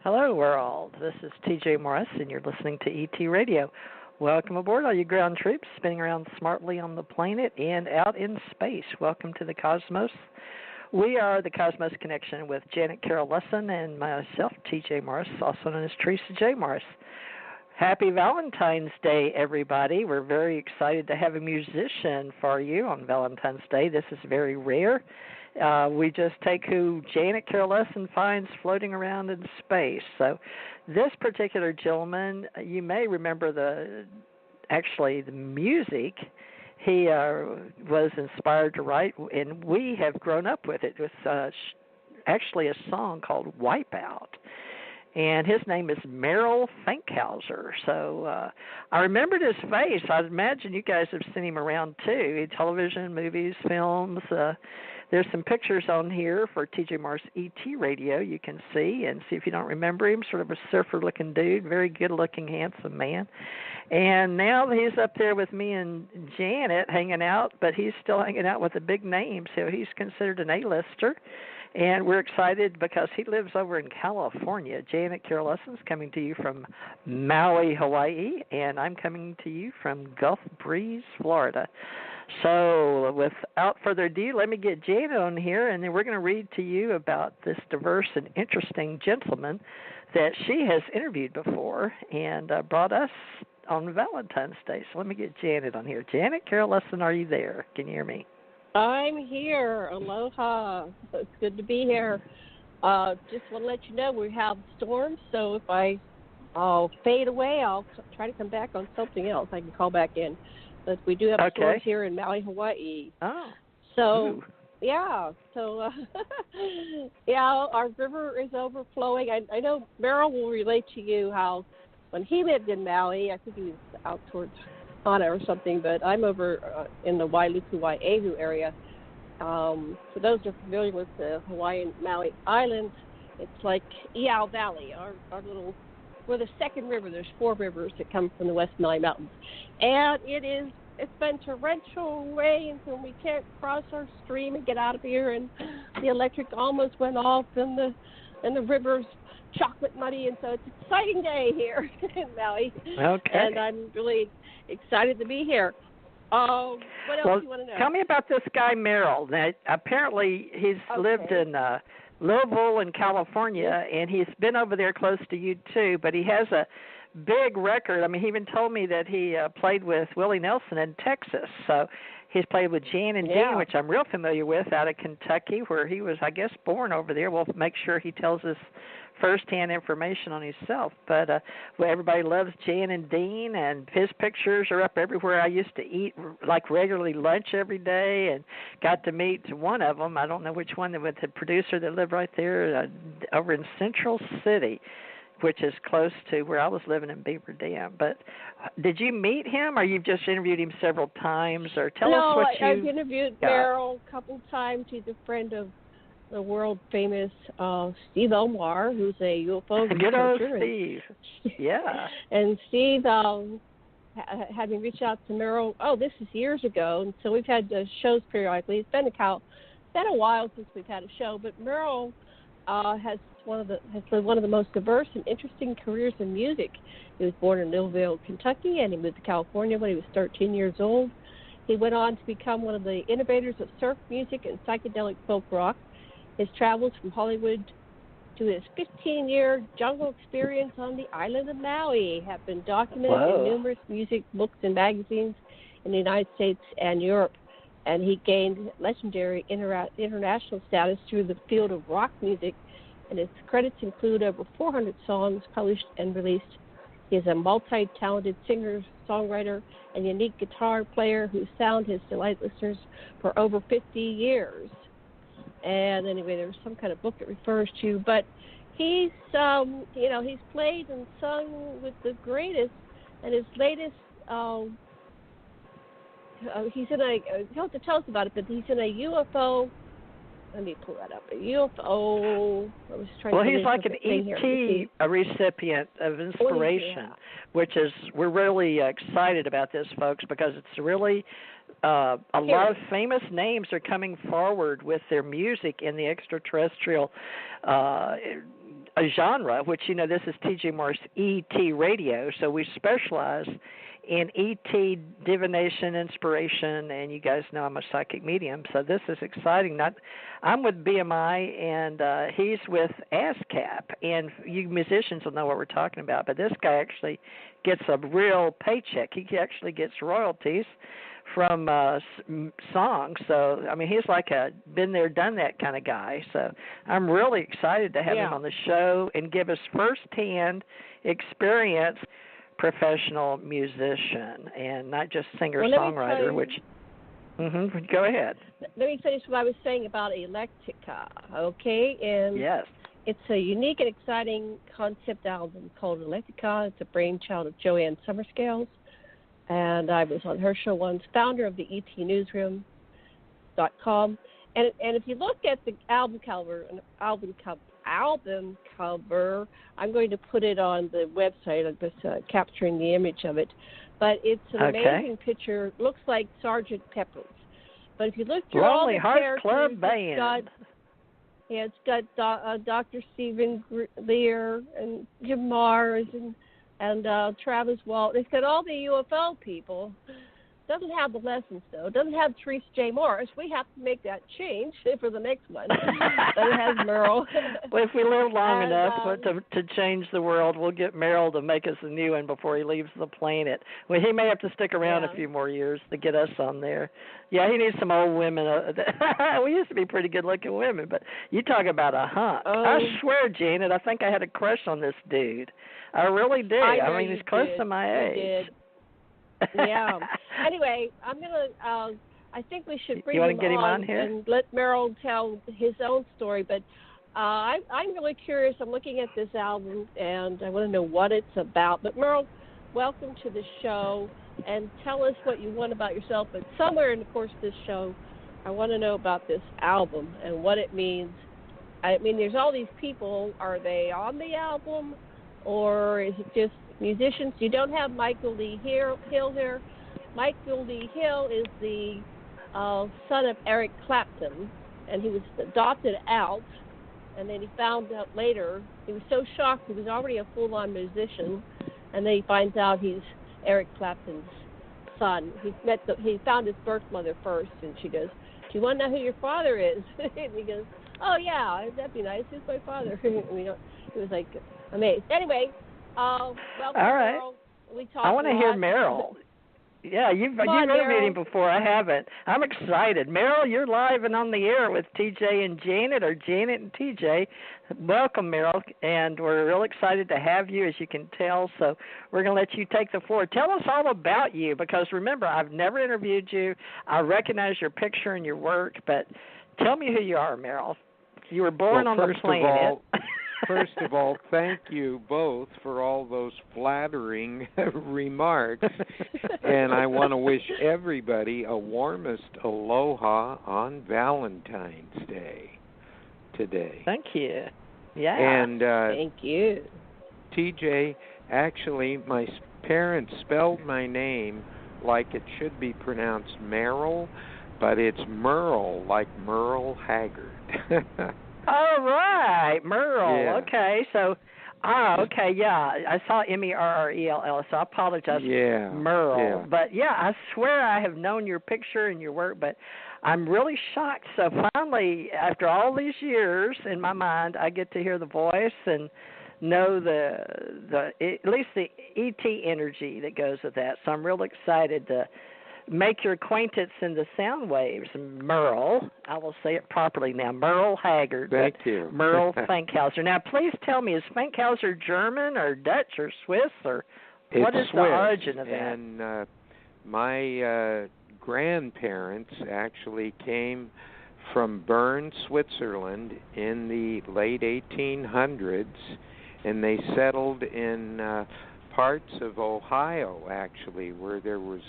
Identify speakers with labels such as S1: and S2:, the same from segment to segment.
S1: Hello, world. This is TJ Morris, and you're listening to ET Radio. Welcome aboard, all you ground troops spinning around smartly on the planet and out in space. Welcome to the cosmos. We are the Cosmos Connection with Janet Carroll Lessin and myself, TJ Morris, also known as Theresa J. Morris. Happy Valentine's Day, everybody. We're very excited to have a musician for you on Valentine's Day. This is very rare. We just take who Janet Carroll Lessin finds floating around in space. So this particular gentleman, you may remember the music. He was inspired to write, and we have grown up with it. With actually a song called Wipeout. And his name is Merrel Fankhauser. So I remembered his face. I imagine you guys have seen him around too. Television, movies, films. There's some pictures on here for TJ Morris ET Radio you can see and see if you don't remember him. Sort of a surfer-looking dude, very good-looking, handsome man. And now he's up there with me and Janet hanging out, but he's still hanging out with a big name, so he's considered an A-lister. And we're excited because he lives over in California. Janet Carroll Lessin's coming to you from Maui, Hawaii, and I'm coming to you from Gulf Breeze, Florida. So without further ado, let me get Janet on here, and then we're going to read to you about this diverse and interesting gentleman that she has interviewed before and brought us on Valentine's Day. So let me get Janet on here. Janet Carroll Lessin, are you there? Can you hear me?
S2: I'm here. Aloha. It's good to be here. Just want to let you know we have storms, so if I'll fade away, I'll try to come back on something else. I can call back in. But we do have storms here in Maui, Hawaii.
S1: Oh.
S2: So, yeah. So, yeah, our river is overflowing. I know Merrel will relate to you how when he lived in Maui, I think he was out towards Hana or something, but I'm over in the Wailuku, Wai'ehu area. For those who are familiar with the Hawaiian Maui Islands, it's like Iao Valley, our little, we're the second river. There's 4 rivers that come from the West Maui Mountains. And it's been torrential rain, so we can't cross our stream and get out of here, and the electric almost went off, and the river's chocolate muddy, and so it's an exciting day here in Maui.
S1: Okay.
S2: And I'm really excited to be here. What else do you want to know?
S1: Tell me about this guy, Merrel. Now, apparently, he's lived in Louisville in California, and he's been over there close to you, too, but he has a big record. I mean, he even told me that he played with Willie Nelson in Texas. So he's played with Jan and Dean, which I'm real familiar with, out of Kentucky, where he was, I guess, born over there. We'll make sure he tells us firsthand information on himself. But everybody loves Jan and Dean, and his pictures are up everywhere. I used to eat, like, regularly lunch every day and got to meet one of them. I don't know which one, with the producer that lived right there over in Central City, which is close to where I was living in Beaver Dam. But did you meet him, or you've just interviewed him several times? Or tell us what you...
S2: No, I've interviewed Merrel a couple times. He's a friend of the world-famous Steve Elmore, who's a UFO researcher.
S1: Good old Steve. Yeah.
S2: And Steve had me reach out to Merrel. This is years ago, and so we've had shows periodically. It's been a while since we've had a show, but Merrel has lived one of the most diverse and interesting careers in music. He was born in Louisville, Kentucky, and he moved to California when he was 13 years old. He went on to become one of the innovators of surf music and psychedelic folk rock. His travels from Hollywood to his 15-year jungle experience on the island of Maui have been documented in numerous music books and magazines in the United States and Europe. And he gained legendary international status through the field of rock music, and his credits include over 400 songs published and released. He is a multi-talented singer, songwriter, and unique guitar player whose sound has delighted listeners for over 50 years. And anyway, there's some kind of book that refers to, but he's he's played and sung with the greatest, and his latest he's in a, you have to tell us about it, but he's in a UFO, let me pull that up, a UFO, I was trying to
S1: he's like an ET, a recipient of inspiration, which is, we're really excited about this, folks, because it's really, a lot of famous names are coming forward with their music in the extraterrestrial a genre, which, this is T.J. Moore's E.T. radio, so we specialize in E.T. divination, inspiration, and you guys know I'm a psychic medium, so this is exciting. I'm with BMI, and he's with ASCAP, and you musicians will know what we're talking about, but this guy actually gets a real paycheck. He actually gets royalties from songs. So, he's like a been there, done that kind of guy. So I'm really excited to have him on the show and give us firsthand experience, professional musician, and not just singer-songwriter, which... Go ahead.
S2: Let me finish what I was saying about Electica, okay? And
S1: yes.
S2: It's a unique and exciting concept album called Electica. It's a brainchild of Joanne Summerscales. And I was on her show once, founder of the etnewsroom.com. And if you look at the album cover, I'm going to put it on the website. I'm just capturing the image of it. But it's an amazing picture. Looks like Sgt. Pepper's. But if you look through all the characters,
S1: Club Band.
S2: It's got Dr. Stephen Lear and Jim Mars and Travis Walt. It's got all the UFO people. Doesn't have the Lessons, though. Doesn't have Theresa J. Morris. We have to make that change for the next one. But it has Merrel.
S1: Well, if we live long enough to change the world, we'll get Merrel to make us a new one before he leaves the planet. Well, he may have to stick around a few more years to get us on there. Yeah, he needs some old women. We used to be pretty good-looking women, but you talk about a hunk. I swear, Janet, I think I had a crush on this dude. I really did. He's close to my age.
S2: Yeah. Anyway, I'm gonna. I think we should bring
S1: him on here
S2: and let Merrel tell his own story. But I'm really curious. I'm looking at this album and I want to know what it's about. But Merrel, welcome to the show, and tell us what you want about yourself. But somewhere in the course of this show, I want to know about this album and what it means. There's all these people. Are they on the album, or is it just musicians? You don't have Michael Lee Hill here. Michael Lee Hill is the son of Eric Clapton, and he was adopted out, and then he found out later, he was so shocked, he was already a full-on musician, and then he finds out he's Eric Clapton's son. He found his birth mother first, and she goes, "Do you want to know who your father is?" And he goes, "Oh yeah, that'd be nice. Who's my father?" He was like amazed. Anyway, welcome,
S1: all right.
S2: Merrel.
S1: I want to hear Merrel. Yeah, you've interviewed him before. I haven't. I'm excited. Merrel, you're live and on the air with TJ and Janet, or Janet and TJ. Welcome, Merrel, and we're real excited to have you, as you can tell. So we're going to let you take the floor. Tell us all about you, because remember, I've never interviewed you. I recognize your picture and your work, but tell me who you are, Merrel. You were born on the planet.
S3: First of all, thank you both for all those flattering remarks. And I want to wish everybody a warmest aloha on Valentine's Day today.
S1: Thank you. Yeah.
S3: And
S2: thank you.
S3: TJ, actually, my parents spelled my name like it should be pronounced Merrel, but it's Merle, like Merle Haggard.
S1: All right, Merrel.
S3: Yeah.
S1: Okay, so, okay, yeah. I saw Merrell, so I apologize.
S3: Yeah.
S1: Merrel.
S3: Yeah.
S1: But, yeah, I swear I have known your picture and your work, but I'm really shocked. So, finally, after all these years, in my mind, I get to hear the voice and know at least the ET energy that goes with that. So, I'm real excited to make your acquaintance in the sound waves, Merrel. I will say it properly now, Merle Haggard.
S3: Thank you.
S1: Merrel Fankhauser. Now, please tell me, is Fankhauser German or Dutch or Swiss, or what is
S3: Swiss,
S1: the origin of that?
S3: And my grandparents actually came from Bern, Switzerland in the late 1800s, and they settled in parts of Ohio, actually, where there was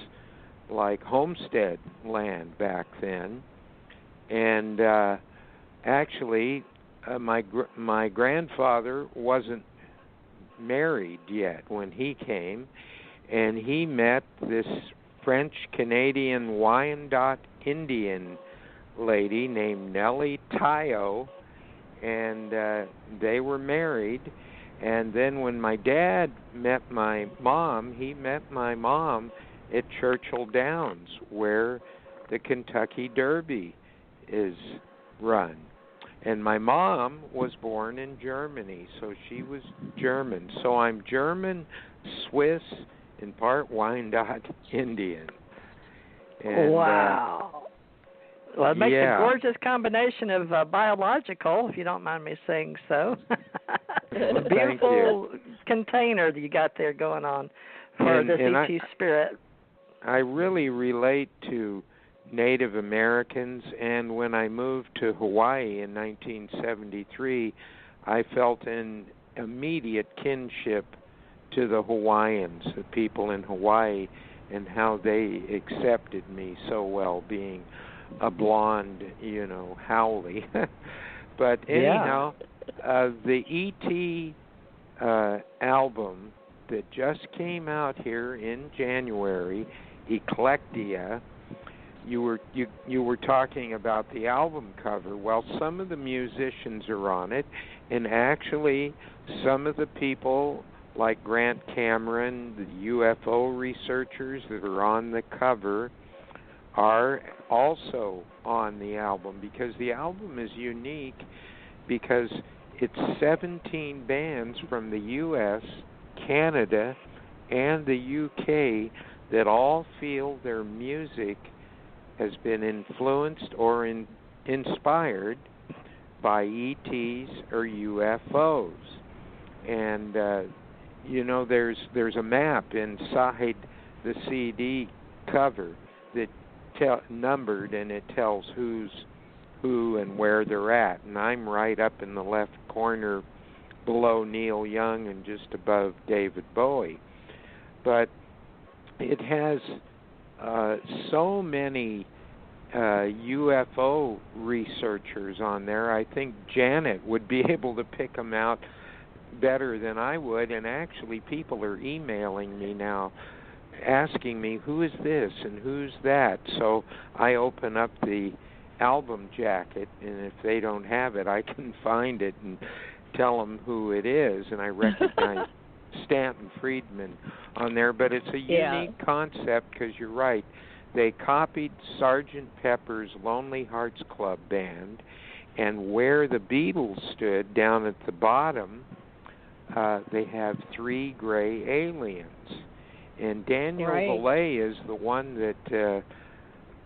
S3: like homestead land back then. And actually, my grandfather wasn't married yet when he came, and he met this French-Canadian Wyandot Indian lady named Nellie Tayo, and they were married. And then when my dad met my mom, he met my mom at Churchill Downs, where the Kentucky Derby is run. And my mom was born in Germany, so she was German. So I'm German, Swiss, and part Wyandotte Indian. And,
S1: wow. Well, it makes
S3: yeah.
S1: a gorgeous combination of biological, if you don't mind me saying so.
S3: Well,
S1: beautiful container that you got there going on for this ET spirit.
S3: I really relate to Native Americans, and when I moved to Hawaii in 1973, I felt an immediate kinship to the Hawaiians, the people in Hawaii, and how they accepted me so well, being a blonde, haole. But anyhow, the E.T. Album that just came out here in January, Eclectia, you were talking about the album cover. Well, some of the musicians are on it, and actually some of the people like Grant Cameron, the UFO researchers that are on the cover, are also on the album, because the album is unique because it's 17 bands from the U.S., Canada, and the U.K. that all feel their music has been influenced or inspired by ETs or UFOs. And, there's a map inside the CD cover that numbered, and it tells who's who and where they're at. And I'm right up in the left corner below Neil Young and just above David Bowie. But it has so many UFO researchers on there. I think Janet would be able to pick them out better than I would. And actually, people are emailing me now asking me, who is this and who's that? So I open up the album jacket, and if they don't have it, I can find it and tell them who it is, and I recognize Stanton Friedman on there. But it's a unique concept, because you're right. They copied Sgt. Pepper's Lonely Hearts Club Band, and where the Beatles stood down at the bottom, they have 3 gray aliens. And Daniel Valet is the one that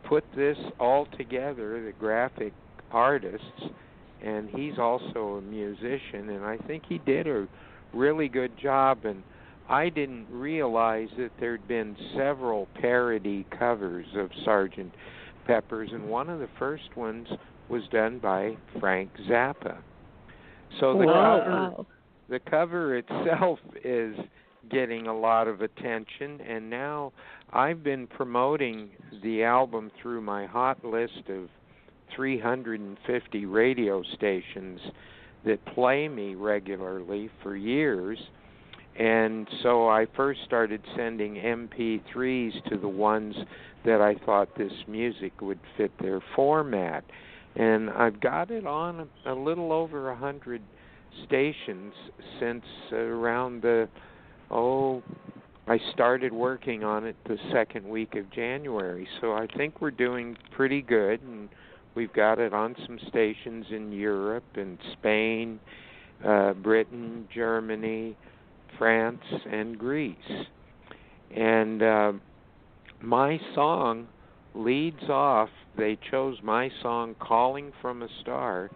S3: put this all together, the graphic artists, and he's also a musician, and I think he did a really good job. And I didn't realize that there'd been several parody covers of Sgt. Pepper's, and one of the first ones was done by Frank Zappa. So the cover itself is getting a lot of attention, and now I've been promoting the album through my hot list of 350 radio stations that play me regularly for years. And so I first started sending MP3s to the ones that I thought this music would fit their format. And I've got it on a little over 100 stations since around I started working on it the second week of January. So I think we're doing pretty good, and we've got it on some stations in Europe and Spain, Britain, Germany, France, and Greece. And my song leads off, they chose my song, Calling from a Star,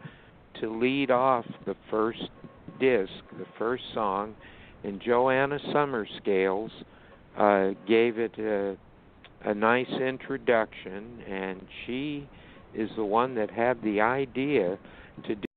S3: to lead off the first disc, the first song, and Joanna Summerscales gave it a nice introduction, and she is the one that had the idea to do